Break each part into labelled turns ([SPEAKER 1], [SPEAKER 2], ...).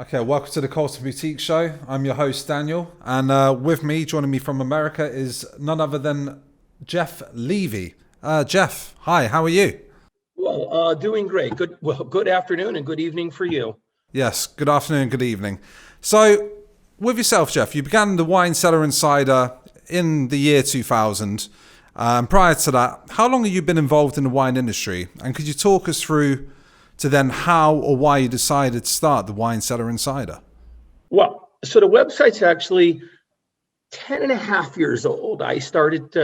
[SPEAKER 1] Okay, welcome to the Colton Boutique Show. I'm your host, Daniel, and with me, joining me from America, is none other than Jeff Levy. Jeff, hi, how are you?
[SPEAKER 2] Doing great. Good afternoon and good evening for you.
[SPEAKER 1] Yes, good afternoon, good evening. So, with yourself, Jeff, you began the Wine Cellar Insider in the year 2000. Prior to that, how long have you been involved in the wine industry? And could you talk us through to then how or why you decided to start the Wine Cellar Insider?
[SPEAKER 2] So the website's actually 10 and a half years old. I started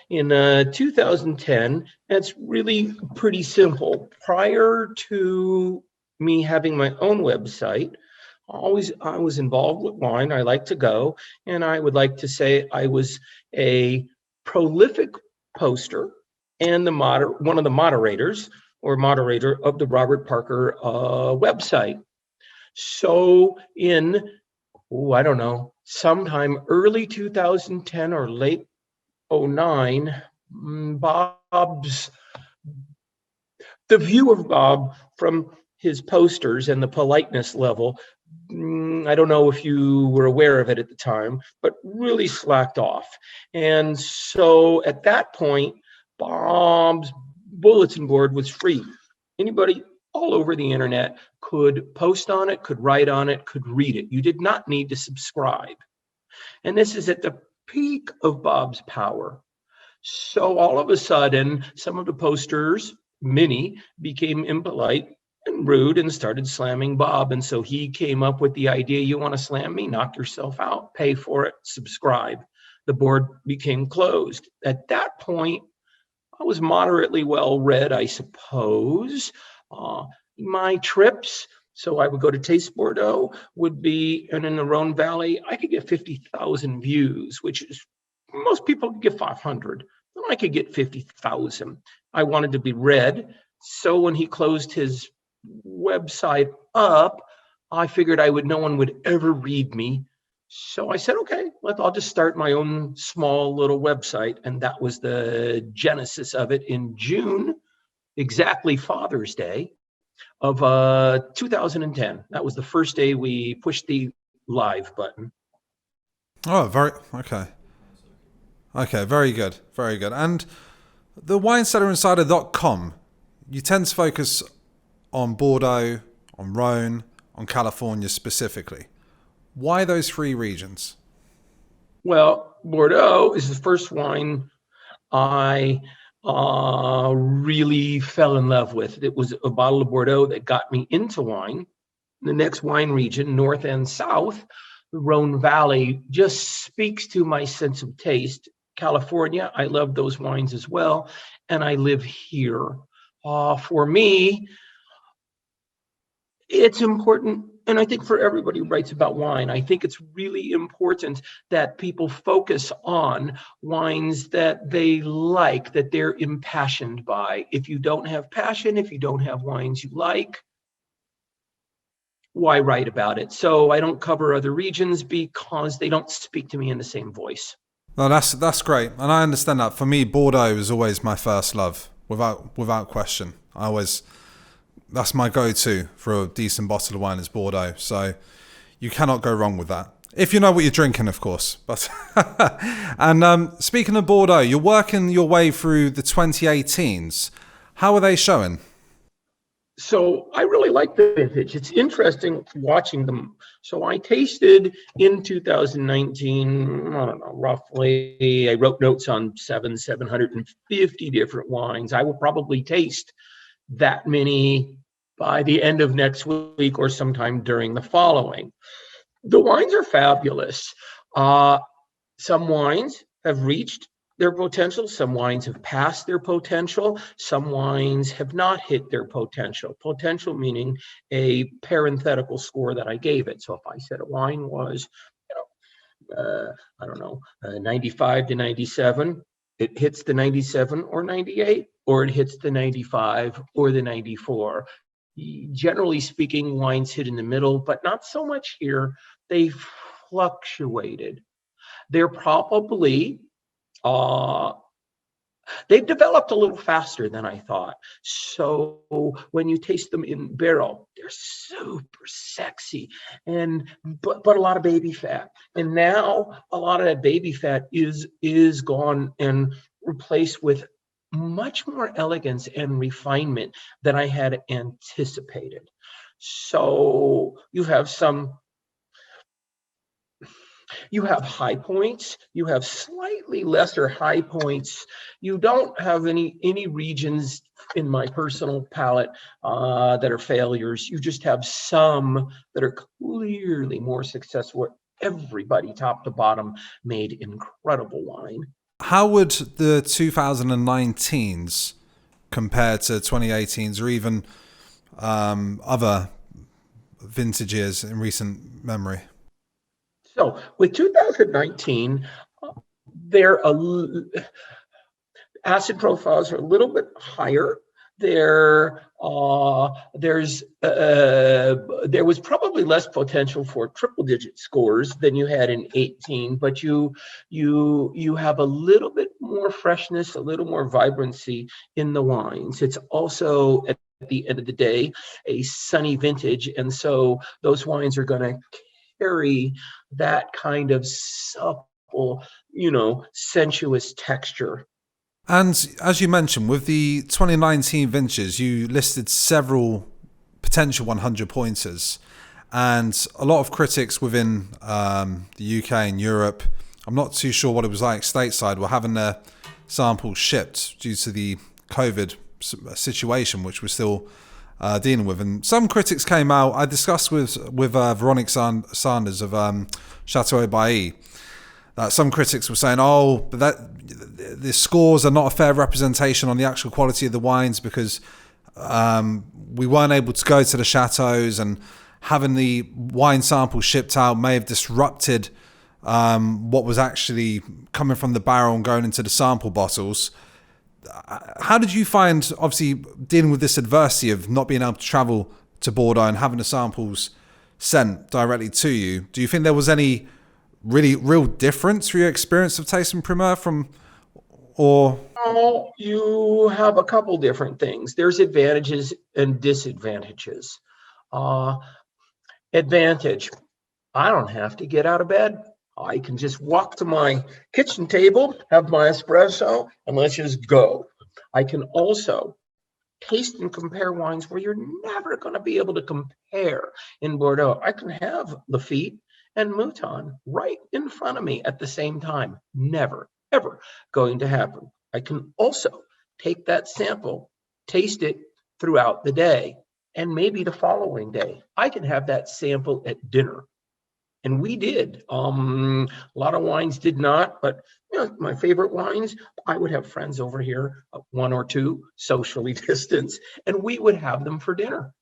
[SPEAKER 2] in 2010. And it's really pretty simple. Prior to me having my own website, I was involved with wine. I like to go, and I would like to say I was a prolific poster and one of the moderators or moderator of the Robert Parker website. So I don't know, sometime early 2010 or late '09, Bob's the view of Bob from his posters and the politeness level, I don't know if you were aware of it at the time, but really slacked off. And so at that point, Bob's bulletin board was free. Anybody all over the internet could post on it, could write on it, could read it. You did not need to subscribe. And this is at the peak of Bob's power. So all of a sudden, some of the posters, many, became impolite and rude and started slamming Bob. And so he came up with the idea, you want to slam me? Knock yourself out, pay for it, subscribe. The board became closed. At that point, I was moderately well read, I suppose. My trips, so I would go to Taste Bordeaux, would be, and in the Rhone Valley, I could get 50,000 views, which is, most people could get 500. I could get 50,000. I wanted to be read. So when he closed his website up, I figured no one would ever read me. So I said, okay, I'll just start my own small little website. And that was the genesis of it in June, exactly Father's Day of 2010. That was the first day we pushed the live button.
[SPEAKER 1] Oh, very okay. Okay, very good. Very good. And the winecellarinsider.com, you tend to focus on Bordeaux, on Rhone, on California specifically. Why those three regions?
[SPEAKER 2] Well, Bordeaux is the first wine I really fell in love with. It was a bottle of Bordeaux that got me into wine. The next wine region, north and south, the Rhone Valley, just speaks to my sense of taste. California, I love those wines as well, and I live here. For me, it's important, and I think for everybody who writes about wine, I think it's really important that people focus on wines that they like, that they're impassioned by. If you don't have passion, if you don't have wines you like, why write about it? So I don't cover other regions because they don't speak to me in the same voice.
[SPEAKER 1] No, that's great, and I understand that. For me, Bordeaux is always my first love, without question. I always That's my go-to for a decent bottle of wine is Bordeaux. So you cannot go wrong with that. If you know what you're drinking, of course. But and speaking of Bordeaux, you're working your way through the 2018s. How are they showing?
[SPEAKER 2] So I really like the vintage. It's interesting watching them. So I tasted in 2019, I don't know, roughly, I wrote notes on 750 different wines. I will probably taste that many by the end of next week or sometime during the following. The wines are fabulous. Some wines have reached their potential. Some wines have passed their potential. Some wines have not hit their potential. Potential meaning a parenthetical score that I gave it. So if I said a wine was, I don't know, 95 to 97, it hits the 97 or 98, or it hits the 95 or the 94. Generally speaking, wines hit in the middle, but not so much here. They fluctuated. They're probably uh, they've developed a little faster than I thought. So when you taste them in barrel, they're super sexy, and but a lot of baby fat. And now a lot of that baby fat is gone and replaced with much more elegance and refinement than I had anticipated. So you have high points, you have slightly lesser high points. You don't have any regions in my personal palate that are failures. You just have some that are clearly more successful. Everybody, top to bottom, made incredible wine.
[SPEAKER 1] How would the 2019s compare to 2018s or even other vintages in recent memory?
[SPEAKER 2] So with 2019, their acid profiles are a little bit higher. There was probably less potential for triple-digit scores than you had in 18, but you have a little bit more freshness, a little more vibrancy in the wines. It's also, at the end of the day, a sunny vintage, and so those wines are going to carry that kind of supple, sensuous texture.
[SPEAKER 1] And as you mentioned, with the 2019 vintages, you listed several potential 100 pointers, and a lot of critics within the UK and Europe, I'm not too sure what it was like stateside, were having their samples shipped due to the COVID situation, which we're still dealing with. And some critics came out. I discussed with Veronique Sanders of Chateau Bailly that some critics were saying, but the scores are not a fair representation on the actual quality of the wines because we weren't able to go to the chateaus, and having the wine samples shipped out may have disrupted what was actually coming from the barrel and going into the sample bottles. How did you find, obviously, dealing with this adversity of not being able to travel to Bordeaux and having the samples sent directly to you? Do you think there was any real difference for your experience of tasting Primeur
[SPEAKER 2] Oh, you have a couple different things. There's advantages and disadvantages. Advantage, I don't have to get out of bed. I can just walk to my kitchen table, have my espresso, and let's just go. I can also taste and compare wines where you're never going to be able to compare in Bordeaux. I can have Lafite and Mouton right in front of me at the same time. Never, ever going to happen. I can also take that sample, taste it throughout the day, and maybe the following day. I can have that sample at dinner. And we did. A lot of wines did not, but my favorite wines, I would have friends over here, one or two, socially distanced, and we would have them for dinner.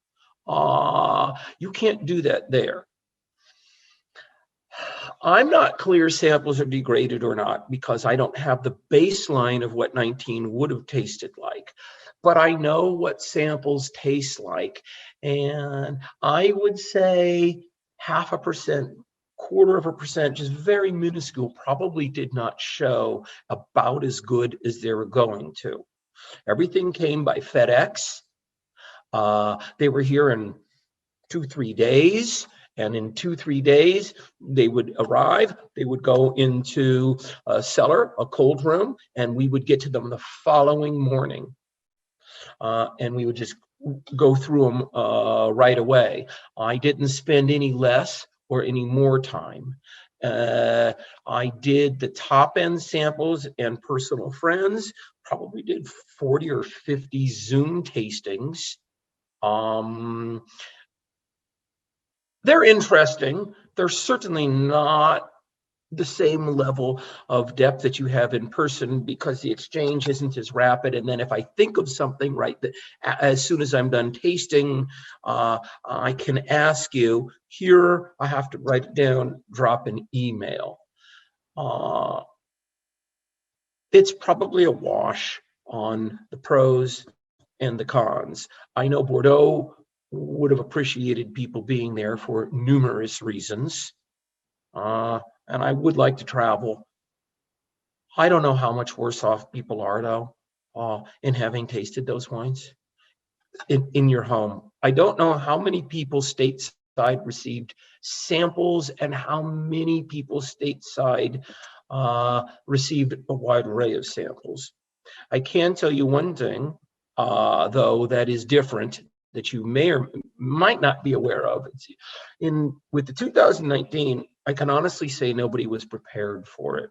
[SPEAKER 2] You can't do that there. I'm not clear samples are degraded or not because I don't have the baseline of what 19 would have tasted like. But I know what samples taste like. And I would say 0.5%, 0.25%, just very minuscule, probably did not show about as good as they were going to. Everything came by FedEx. They were here in 2-3 days. And in 2-3 days, they would arrive, they would go into a cellar, a cold room, and we would get to them the following morning. And we would just go through them right away. I didn't spend any less or any more time. I did the top end samples and personal friends, probably did 40 or 50 Zoom tastings. They're interesting. They're certainly not the same level of depth that you have in person because the exchange isn't as rapid. And then if I think of something, right, that as soon as I'm done tasting, I can ask you, here, I have to write it down, drop an email. It's probably a wash on the pros and the cons. I know Bordeaux would have appreciated people being there for numerous reasons. And I would like to travel. I don't know how much worse off people are, though. in having tasted those wines in your home. I don't know how many people stateside received samples and how many people stateside received a wide array of samples. I can tell you one thing, though, that is different that you may or might not be aware of. With the 2019, I can honestly say nobody was prepared for it.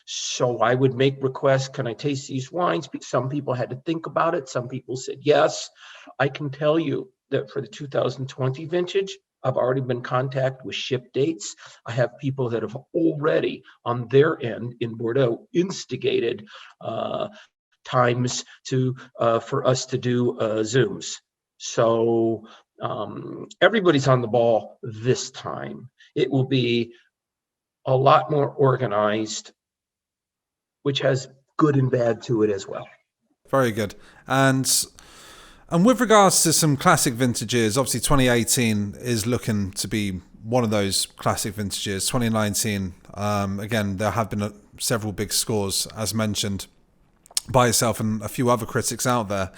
[SPEAKER 2] So I would make requests, can I taste these wines? Some people had to think about it. Some people said yes. I can tell you that for the 2020 vintage, I've already been in contact with ship dates. I have people that have already, on their end in Bordeaux, instigated times for us to do Zooms. So everybody's on the ball this time. It will be a lot more organized, which has good and bad to it as well.
[SPEAKER 1] Very good. And with regards to some classic vintages, obviously 2018 is looking to be one of those classic vintages. 2019, again, there have been several big scores, as mentioned by yourself and a few other critics out there.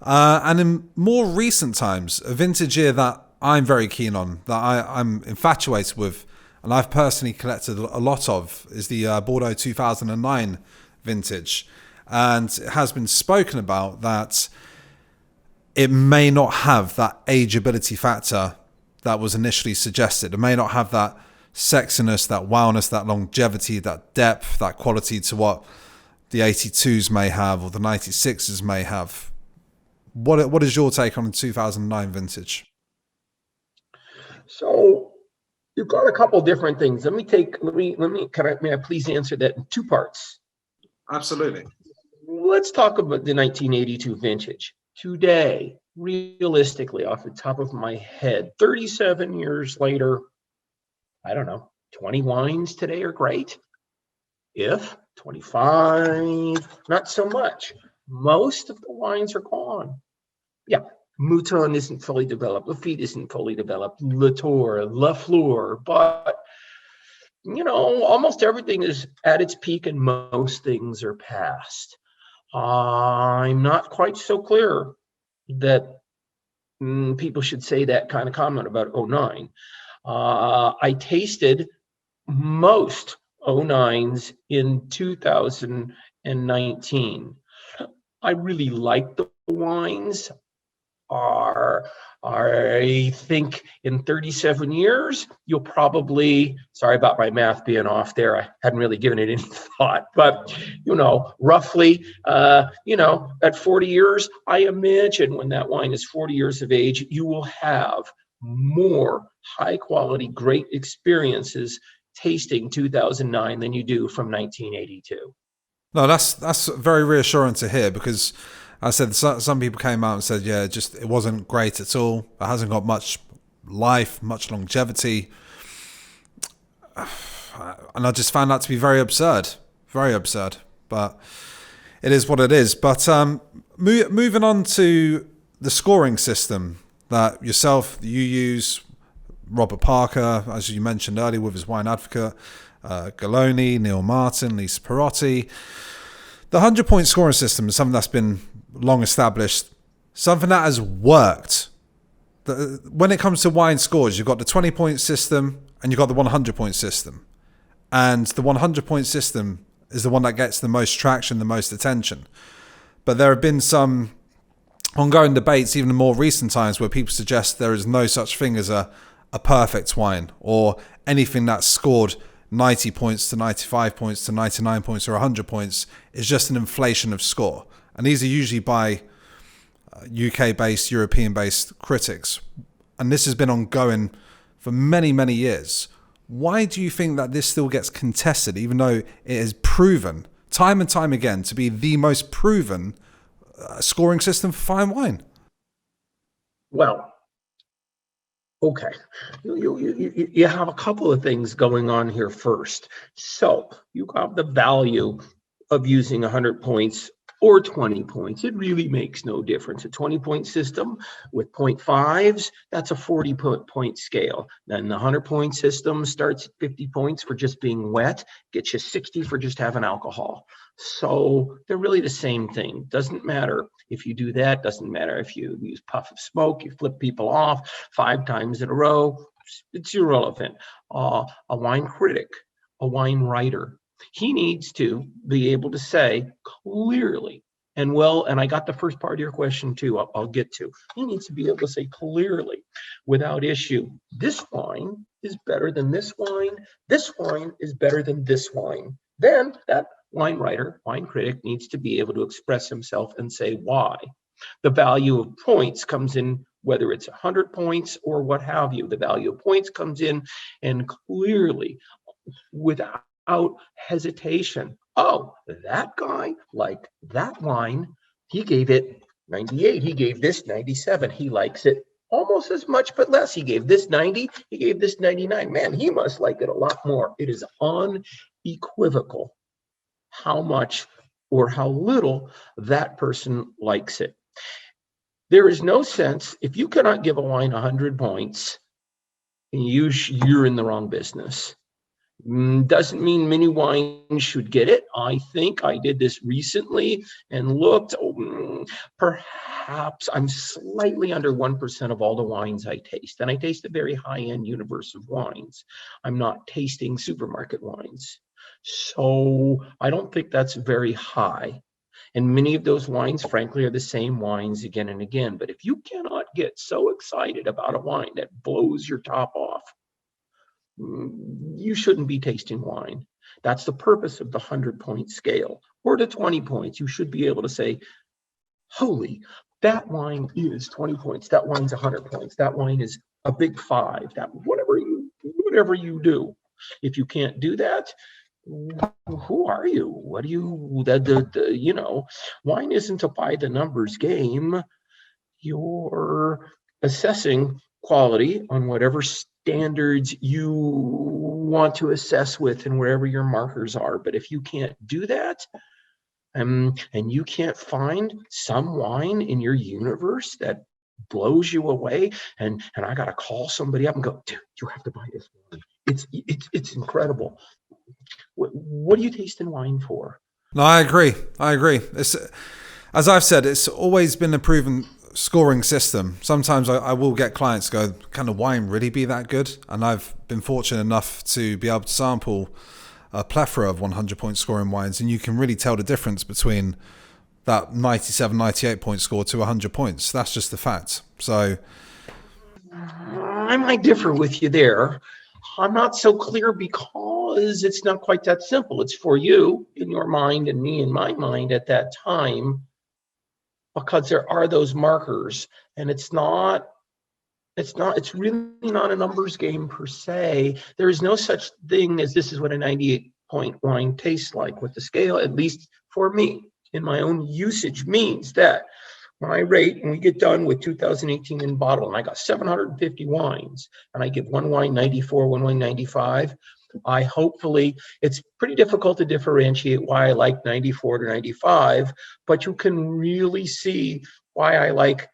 [SPEAKER 1] And in more recent times, a vintage year that I'm very keen on, that I'm infatuated with, and I've personally collected a lot of, is the Bordeaux 2009 vintage. And it has been spoken about that it may not have that ageability factor that was initially suggested. It may not have that sexiness, that wowness, that longevity, that depth, that quality to what the 82s may have or the 96s may have. What is your take on the 2009 vintage?
[SPEAKER 2] So you've got a couple different things. May I please answer that in two parts?
[SPEAKER 1] Absolutely.
[SPEAKER 2] Let's talk about the 1982 vintage. Today, realistically, off the top of my head, 37 years later, I don't know, 20 wines today are great. If 25, not so much. Most of the wines are gone. Yeah, Mouton isn't fully developed. Lafite isn't fully developed. Latour, Lafleur, but almost everything is at its peak and most things are past. I'm not quite so clear that people should say that kind of comment about 09. I tasted most 09s in 2019. I really like the wines. I think in 37 years, you'll probably, sorry about my math being off there, I hadn't really given it any thought, but, roughly, at 40 years, I imagine when that wine is 40 years of age, you will have more high quality, great experiences tasting 2009 than you do from 1982.
[SPEAKER 1] No, that's very reassuring to hear, because I said some people came out and said, yeah, it wasn't great at all. It hasn't got much life, much longevity. And I just found that to be very absurd. Very absurd. But it is what it is. But moving on to the scoring system that you use, Robert Parker, as you mentioned earlier with his Wine Advocate, Galoni, Neil Martin, Lisa Perotti. The 100-point scoring system is something that's been long established, something that has worked. When it comes to wine scores, you've got the 20-point system and you've got the 100-point system. And the 100-point system is the one that gets the most traction, the most attention. But there have been some ongoing debates, even in more recent times, where people suggest there is no such thing as a perfect wine, or anything that's scored 90 points to 95 points to 99 points or 100 points is just an inflation of score. And these are usually by UK-based, European-based critics. And this has been ongoing for many, many years. Why do you think that this still gets contested, even though it is proven time and time again to be the most proven scoring system for fine wine?
[SPEAKER 2] Well, okay, you have a couple of things going on here first. So you have the value of using 100 points or 20 points. It really makes no difference. A 20-point system with 0.5s, that's a 40-point scale. Then the 100-point system starts at 50 points for just being wet, gets you 60 for just having alcohol. So they're really the same thing. Doesn't matter if you do that, doesn't matter if you use puff of smoke, you flip people off 5 times in a row, it's irrelevant. A wine critic, a wine writer, he needs to be able to say clearly, and I got the first part of your question too, I'll get to. He needs to be able to say clearly, without issue, this wine is better than this wine is better than this wine. Then that wine writer, wine critic needs to be able to express himself and say why. The value of points comes in, whether it's 100 points or what have you. The value of points comes in, and clearly, without hesitation, oh, that guy liked that wine. He gave it 98. He gave this 97. He likes it almost as much, but less. He gave this 90. He gave this 99. Man, he must like it a lot more. It is unequivocal how much or how little that person likes it. There is no sense, if you cannot give a wine 100 points, you're in the wrong business. Doesn't mean many wines should get it. I think I did this recently and looked, perhaps I'm slightly under 1% of all the wines I taste. And I taste a very high-end universe of wines. I'm not tasting supermarket wines. So I don't think that's very high. And many of those wines, frankly, are the same wines again and again. But if you cannot get so excited about a wine that blows your top off, you shouldn't be tasting wine. That's the purpose of the 100-point scale. Or the 20 points. You should be able to say, holy, that wine is 20 points. That wine's 100 points. That wine is a big 5. That whatever you do. If you can't do that, who are you? What do you, wine isn't a by the numbers game. You're assessing quality on whatever standards you want to assess with and wherever your markers are. But if you can't do that, and you can't find some wine in your universe that blows you away, and I gotta call somebody up and go, dude, you have to buy this wine. It's incredible. What do you taste in wine for?
[SPEAKER 1] No, I agree. It's, as I've said, it's always been a proven scoring system. Sometimes I will get clients go, can the wine really be that good? And I've been fortunate enough to be able to sample a plethora of 100-point scoring wines, and you can really tell the difference between that 97, 98-point score to 100 points. That's just the fact. So
[SPEAKER 2] I might differ with you there. I'm not so clear because it's not quite that simple. It's for you in your mind and me in my mind at that time, because there are those markers, and it's really not a numbers game per se. There is no such thing as this is what a 98-point wine tastes like. With the scale, at least for me, in my own usage, means that when I rate and we get done with 2018 in bottle, and I got 750 wines, and I give one wine 94, one wine 95, it's pretty difficult to differentiate why I like 94 to 95, but you can really see why I like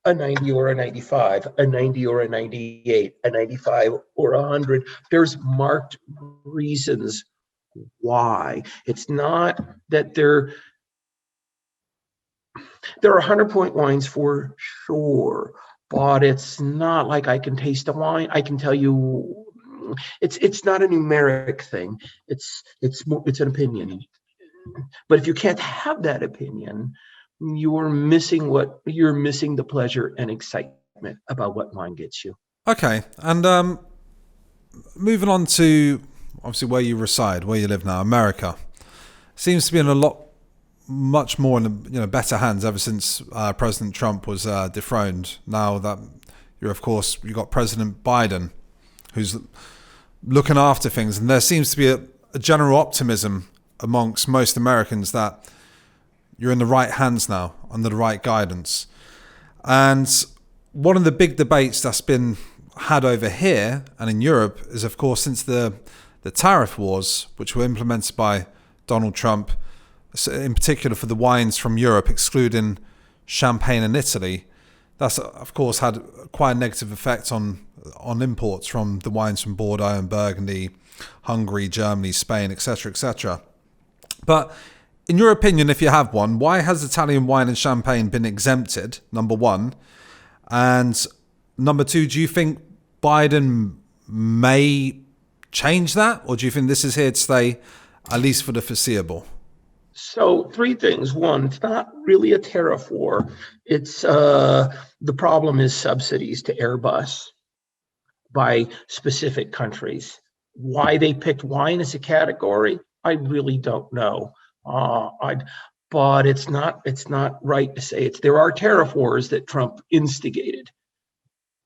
[SPEAKER 2] a 90 or a 95, a 90 or a 98, a 95 or 100. There's marked reasons why. It's not that there are 100-point wines for sure, but it's not like I can taste a wine. I can tell you, it's not a numeric thing. It's an opinion. But if you can't have that opinion, you're missing the pleasure and excitement about what wine gets you.
[SPEAKER 1] Okay, and moving on to obviously where you reside, where you live now, America seems to be in much more in better hands ever since President Trump was dethroned. Now that you've got President Biden, who's looking after things, and there seems to be a general optimism amongst most Americans that you're in the right hands now, under the right guidance. And one of the big debates that's been had over here and in Europe is, of course, since the tariff wars, which were implemented by Donald Trump in particular for the wines from Europe, excluding Champagne and Italy, that's of course had quite a negative effect on imports from the wines from Bordeaux and Burgundy, Hungary, Germany, Spain, etc., etc. But in your opinion, if you have one, why has Italian wine and Champagne been exempted, number one? And number two, do you think Biden may change that? Or do you think this is here to stay, at least for the foreseeable?
[SPEAKER 2] So three things. One, it's not really a tariff war. It's the problem is subsidies to Airbus by specific countries. Why they picked wine as a category, I really don't know. But it's not right to say there are tariff wars that Trump instigated,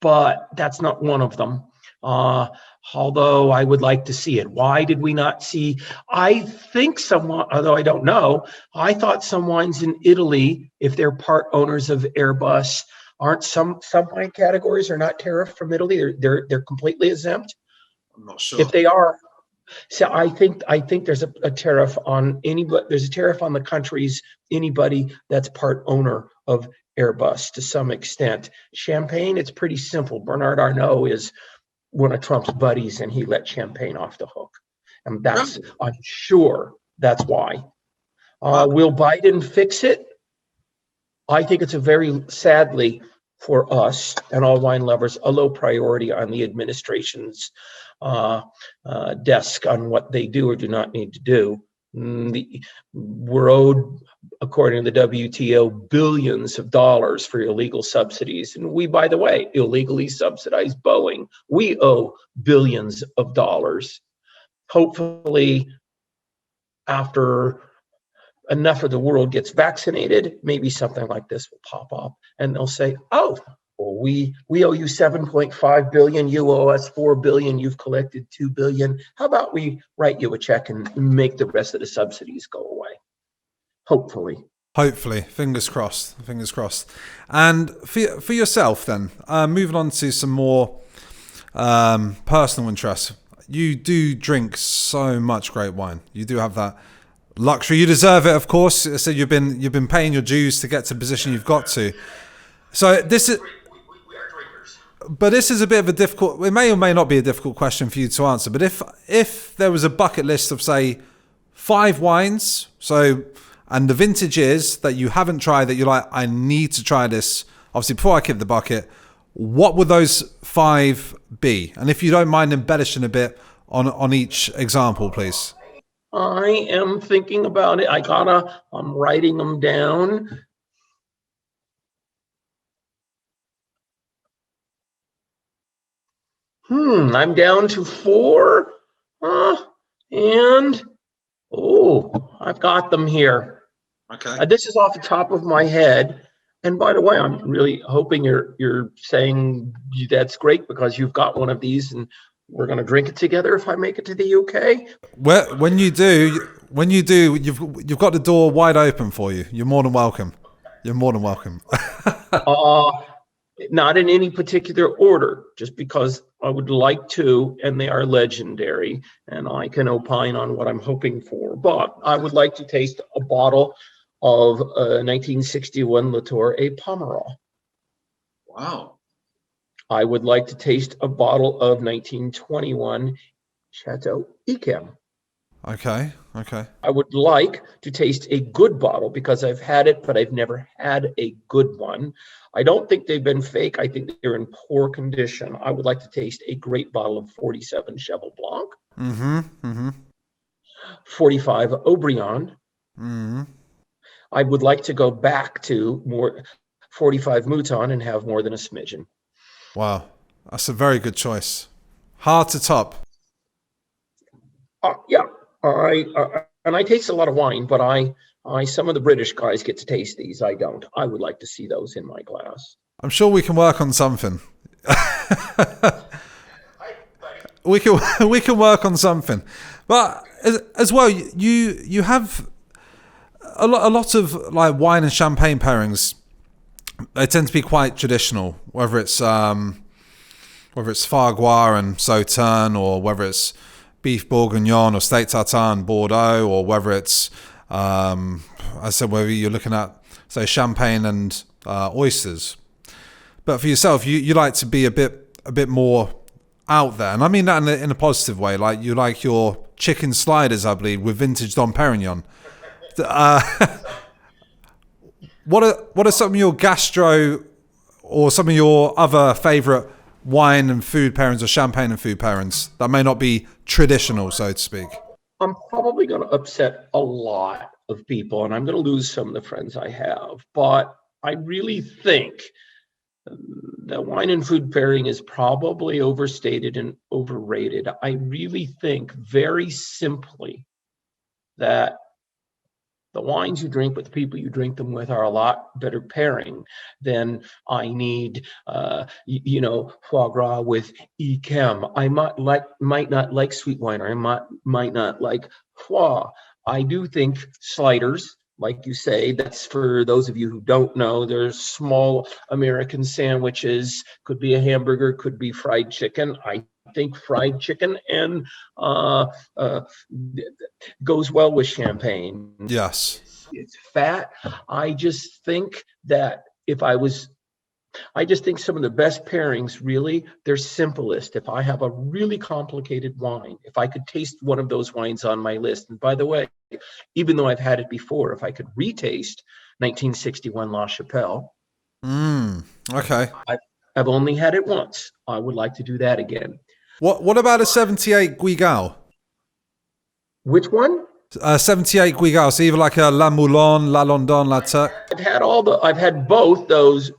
[SPEAKER 2] but that's not one of them. Although I would like to see it. Why did we not see? I think somewhat, although I don't know, I thought some wines in Italy, if they're part owners of Airbus, aren't some wine categories are not tariffed from Italy. They're completely exempt.
[SPEAKER 1] I'm not sure.
[SPEAKER 2] If they are, so I think there's a tariff on anybody. There's a tariff on the countries, anybody that's part owner of Airbus to some extent. Champagne, it's pretty simple. Bernard Arnault is one of Trump's buddies, and he let Champagne off the hook, and I'm sure that's why. Will Biden fix it? I think it's a very sadly for us and all wine lovers a low priority on the administration's desk on what they do or do not need to do. We're owed, according to the WTO, billions of dollars for illegal subsidies. And we, by the way, illegally subsidize Boeing. We owe billions of dollars. Hopefully, after enough of the world gets vaccinated, maybe something like this will pop up and they'll say, oh, well, we owe you 7.5 billion, you owe us 4 billion, you've collected 2 billion. How about we write you a check and make the rest of the subsidies go away? Hopefully.
[SPEAKER 1] Fingers crossed. And for yourself then, moving on to some more personal interests. You do drink so much great wine. You do have that luxury. You deserve it, of course. So you've been paying your dues to get to the position you've got to. So this is, but this is a bit of a difficult. It may or may not be a difficult question for you to answer. But if there was a bucket list of say 5 wines, and the vintage is that you haven't tried that you're like, I need to try this. Obviously, before I kick the bucket, what would those 5 be? And if you don't mind embellishing a bit on each example, please.
[SPEAKER 2] I am thinking about it. I'm writing them down. I'm down to 4. And I've got them here.
[SPEAKER 1] Okay.
[SPEAKER 2] This is off the top of my head. And by the way, I'm really hoping you're saying that's great because you've got one of these and we're going to drink it together if I make it to the UK.
[SPEAKER 1] Well, when you do, you've got the door wide open for you. You're more than welcome.
[SPEAKER 2] Not in any particular order, just because I would like to, and they are legendary, and I can opine on what I'm hoping for. But I would like to taste a bottle of 1961 Latour et Pomerol.
[SPEAKER 1] Wow.
[SPEAKER 2] I would like to taste a bottle of 1921 Chateau Yquem.
[SPEAKER 1] Okay.
[SPEAKER 2] I would like to taste a good bottle because I've had it, but I've never had a good one. I don't think they've been fake. I think they're in poor condition. I would like to taste a great bottle of 47 Cheval Blanc. 45 Aubryon. I would like to go back to more 45 Mouton and have more than a smidgen.
[SPEAKER 1] Wow. That's a very good choice. Hard to top.
[SPEAKER 2] Yeah. I taste a lot of wine, but some of the British guys get to taste these. I don't. I would like to see those in my glass.
[SPEAKER 1] I'm sure we can work on something. we can work on something. But as well, you have a lot of like wine and champagne pairings. They tend to be quite traditional, whether it's foie gras and Sauternes, or whether it's beef bourguignon or steak tartare Bordeaux, or whether it's I said whether you're looking at, say, champagne and oysters. But for yourself, you like to be a bit more out there, and I mean that in a positive way. Like you like your chicken sliders, I believe, with vintage Dom Perignon. What are some of your gastro or some of your other favourite wine and food pairings or champagne and food pairings that may not be traditional, so to speak?
[SPEAKER 2] I'm probably going to upset a lot of people, and I'm going to lose some of the friends I have, but I really think the wine and food pairing is probably overstated and overrated. I really think very simply that the wines you drink with the people you drink them with are a lot better pairing than I need, foie gras with Yquem. I might not like sweet wine, or I might not like foie. I do think sliders, like you say, that's for those of you who don't know, there's small American sandwiches, could be a hamburger, could be fried chicken. I think fried chicken and goes well with champagne.
[SPEAKER 1] Yes.
[SPEAKER 2] It's fat. I just think that I just think some of the best pairings, really, they're simplest. If I have a really complicated wine, if I could taste one of those wines on my list, and by the way, even though I've had it before, if I could retaste 1961 La Chapelle.
[SPEAKER 1] Okay.
[SPEAKER 2] I've only had it once. I would like to do that again.
[SPEAKER 1] What about a 78 Guigal?
[SPEAKER 2] Which one?
[SPEAKER 1] 78 Guigal. So either like a La Moulin, La London, La Turque.
[SPEAKER 2] I've had both those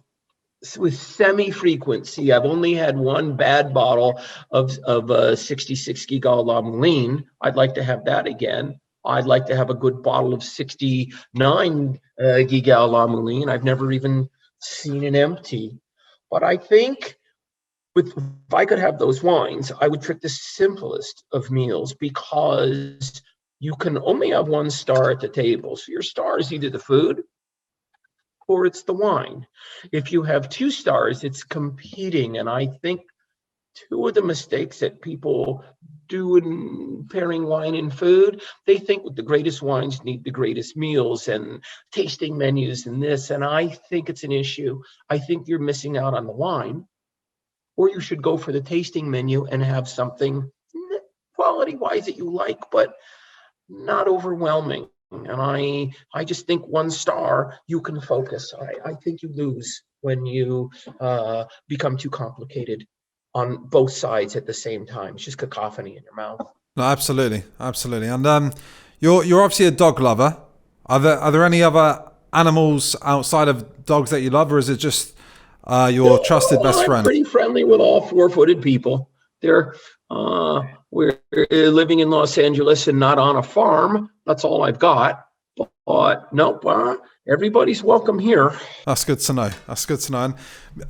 [SPEAKER 2] with semi-frequency. I've only had one bad bottle of 66 Guigal La Moulin. I'd like to have that again. I'd like to have a good bottle of 69 Guigal La Moulin. I've never even seen it empty. But I think if I could have those wines, I would pick the simplest of meals, because you can only have one star at the table. So your star is either the food or it's the wine. If you have 2 stars, it's competing. And I think two of the mistakes that people do in pairing wine and food, they think the greatest wines need the greatest meals and tasting menus and this. And I think it's an issue. I think you're missing out on the wine, or you should go for the tasting menu and have something quality-wise that you like, but not overwhelming. And I just think 1 star, you can focus. I think you lose when you become too complicated on both sides at the same time. It's just cacophony in your mouth.
[SPEAKER 1] No, absolutely. And you're obviously a dog lover. Are there any other animals outside of dogs that you love, or is it just your trusted best friend?
[SPEAKER 2] I'm pretty friendly with all 4-footed people. We're living in Los Angeles and not on a farm. That's all I've got. But nope, everybody's welcome here.
[SPEAKER 1] That's good to know. And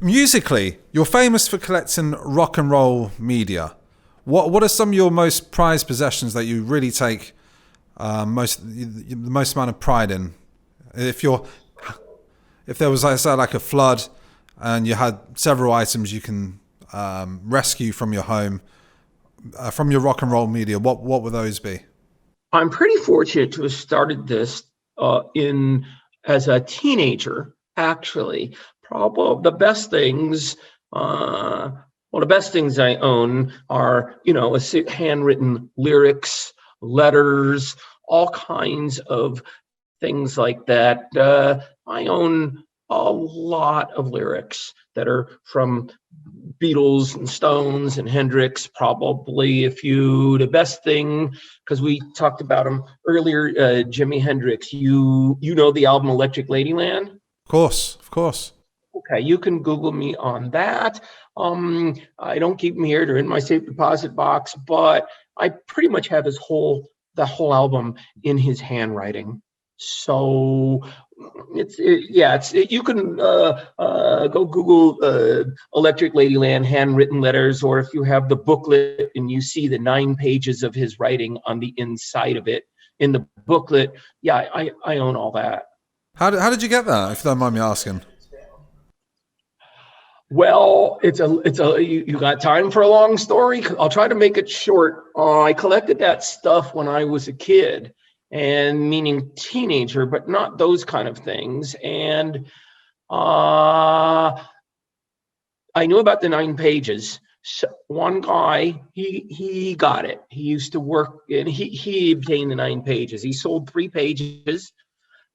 [SPEAKER 1] musically, you're famous for collecting rock and roll media. What are some of your most prized possessions that you really take the most amount of pride in? If there was, like a flood, and you had several items you can rescue from your home, from your rock and roll media, what would those be?
[SPEAKER 2] I'm pretty fortunate to have started this as a teenager, actually. Probably the best things, the best things I own are, handwritten lyrics, letters, all kinds of things like that. I own a lot of lyrics that are from Beatles and Stones and Hendrix. Probably the best thing, because we talked about him earlier, Jimi Hendrix. You know the album Electric Ladyland?
[SPEAKER 1] Of course.
[SPEAKER 2] Okay, you can Google me on that. I don't keep them here; they're in my safe deposit box. But I pretty much have the whole album in his handwriting. So you can go Google Electric Ladyland handwritten letters, or if you have the booklet and you see the 9 pages of his writing on the inside of it in the booklet, I own all that.
[SPEAKER 1] How did you get that, if you don't mind me asking?
[SPEAKER 2] Well, you got time for a long story? I'll try to make it short. I collected that stuff when I was a kid, and meaning teenager, but not those kind of things. And I knew about the 9 pages. So one guy, he got it. He used to work, and he obtained the 9 pages. He sold 3 pages,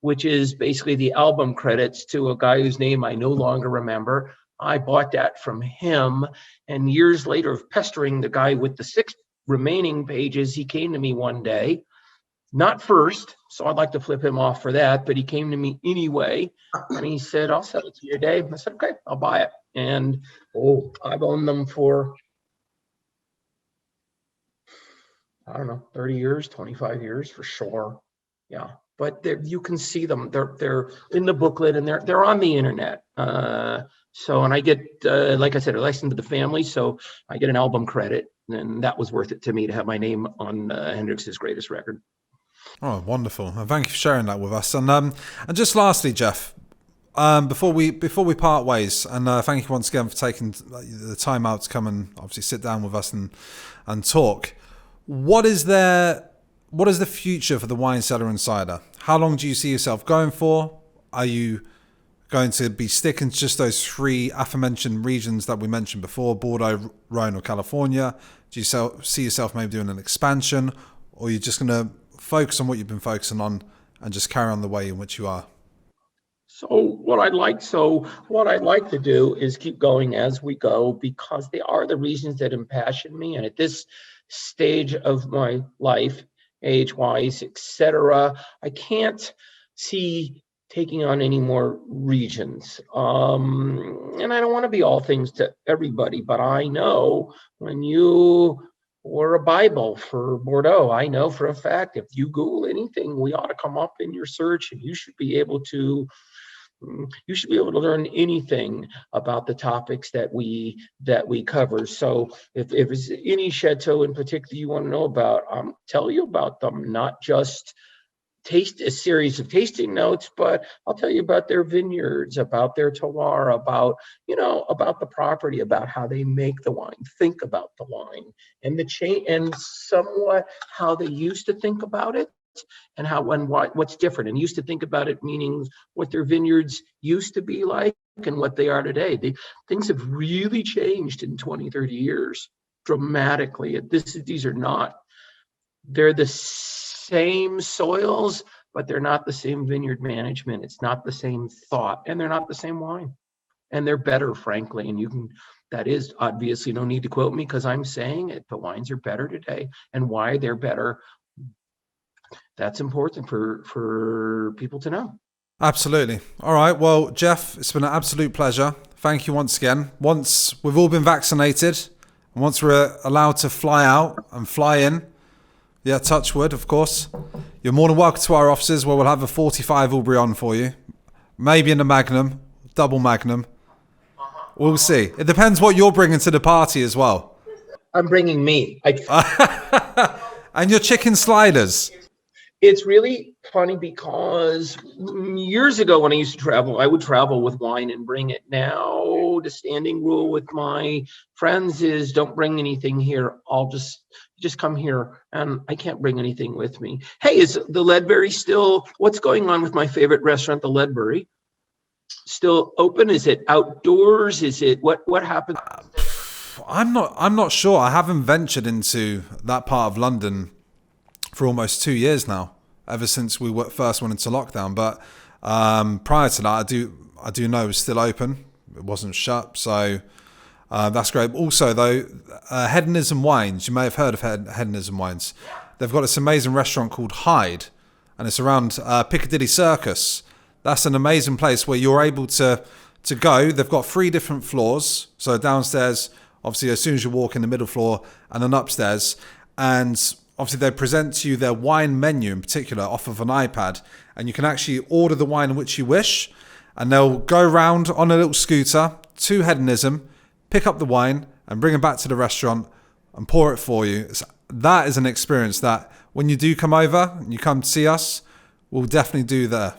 [SPEAKER 2] which is basically the album credits, to a guy whose name I no longer remember. I bought that from him, and years later, of pestering the guy with the 6 remaining pages, he came to me one day, not first, so I'd like to flip him off for that, but he came to me anyway, and he said, "I'll sell it to you, Dave." I said, "Okay, I'll buy it." And I've owned them for, I don't know, 30 years, 25 years for sure. Yeah, but you can see them. They're in the booklet, and they're on the internet. So, and I get, like I said, a license to the family, so I get an album credit, and that was worth it to me to have my name on Hendrix's greatest record.
[SPEAKER 1] Oh, wonderful! And thank you for sharing that with us. And just lastly, Jeff, before we part ways, and thank you once again for taking the time out to come and obviously sit down with us and talk. What is the future for the Wine Cellar Insider? How long do you see yourself going for? Are you going to be sticking to just those 3 aforementioned regions that we mentioned before, Bordeaux, Rhone, or California? Do you see yourself maybe doing an expansion, or are you just going to focus on what you've been focusing on and just carry on the way in which you are?
[SPEAKER 2] So what I'd like to do is keep going as we go, because they are the reasons that impassion me. And at this stage of my life, age-wise, etc., I can't see taking on any more regions. And I don't want to be all things to everybody, but I know when you were a Bible for Bordeaux, I know for a fact, if you Google anything, we ought to come up in your search, and you should be able to learn anything about the topics that we cover. So if there's any chateau in particular you want to know about, I'll tell you about them, not just taste a series of tasting notes, but I'll tell you about their vineyards, about their terroir, about the property, about how they make the wine, think about the wine, and the chain, and somewhat how they used to think about it, and what's different. And used to think about it meaning what their vineyards used to be like and what they are today. Things have really changed in 20, 30 years dramatically. They're the same soils, but they're not the same vineyard management. It's not the same thought, and they're not the same wine. And they're better, frankly. And that is obviously no need to quote me, because I'm saying it. The wines are better today, and why they're better, that's important for people to know.
[SPEAKER 1] Absolutely. All right. Well, Jeff, it's been an absolute pleasure. Thank you once again. Once we've all been vaccinated, and once we're allowed to fly out and fly in, yeah, touch wood, of course, you're more than welcome to our offices, where we'll have a 45 Aubryon for you. Maybe in a Magnum, double Magnum. We'll see. It depends what you're bringing to the party as well.
[SPEAKER 2] I'm bringing me.
[SPEAKER 1] And your chicken sliders.
[SPEAKER 2] It's really funny, because years ago when I used to travel, I would travel with wine and bring it. Now, the standing rule with my friends is don't bring anything here. I'll just come here, and I can't bring anything with me. Hey, is the Ledbury still, what's going on with my favorite restaurant, the Ledbury? Still open? Is it outdoors? Is it, what happened?
[SPEAKER 1] I'm not sure. I haven't ventured into that part of London for almost 2 years now, ever since we first went into lockdown. But prior to that, I do know it was still open. It wasn't shut, so that's great. Also, though, Hedonism Wines, you may have heard of Hedonism Wines. They've got this amazing restaurant called Hyde, and it's around Piccadilly Circus. That's an amazing place where you're able to go. They've got 3 different floors. So downstairs, obviously, as soon as you walk in, the middle floor, and then upstairs. And obviously, they present to you their wine menu in particular off of an iPad, and you can actually order the wine in which you wish, and they'll go around on a little scooter to Hedonism, pick up the wine, and bring it back to the restaurant and pour it for you. That is an experience that when you do come over and you come to see us, we'll definitely do there.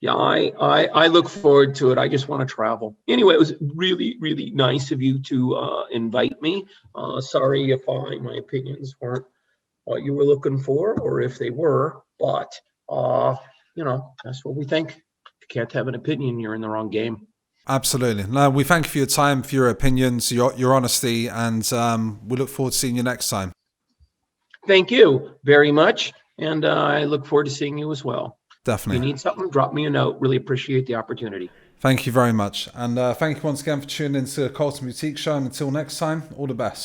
[SPEAKER 2] Yeah, I look forward to it. I just want to travel. Anyway, it was really, really nice of you to invite me. Sorry if my opinions weren't what you were looking for, or if they were, but that's what we think. If you can't have an opinion, you're in the wrong game.
[SPEAKER 1] Absolutely. No, we thank you for your time, for your opinions, your honesty, and we look forward to seeing you next time.
[SPEAKER 2] Thank you very much, and I look forward to seeing you as well.
[SPEAKER 1] Definitely.
[SPEAKER 2] If you need something, drop me a note. Really appreciate the opportunity.
[SPEAKER 1] Thank you very much. And thank you once again for tuning into the Colton Boutique Show. And until next time, all the best.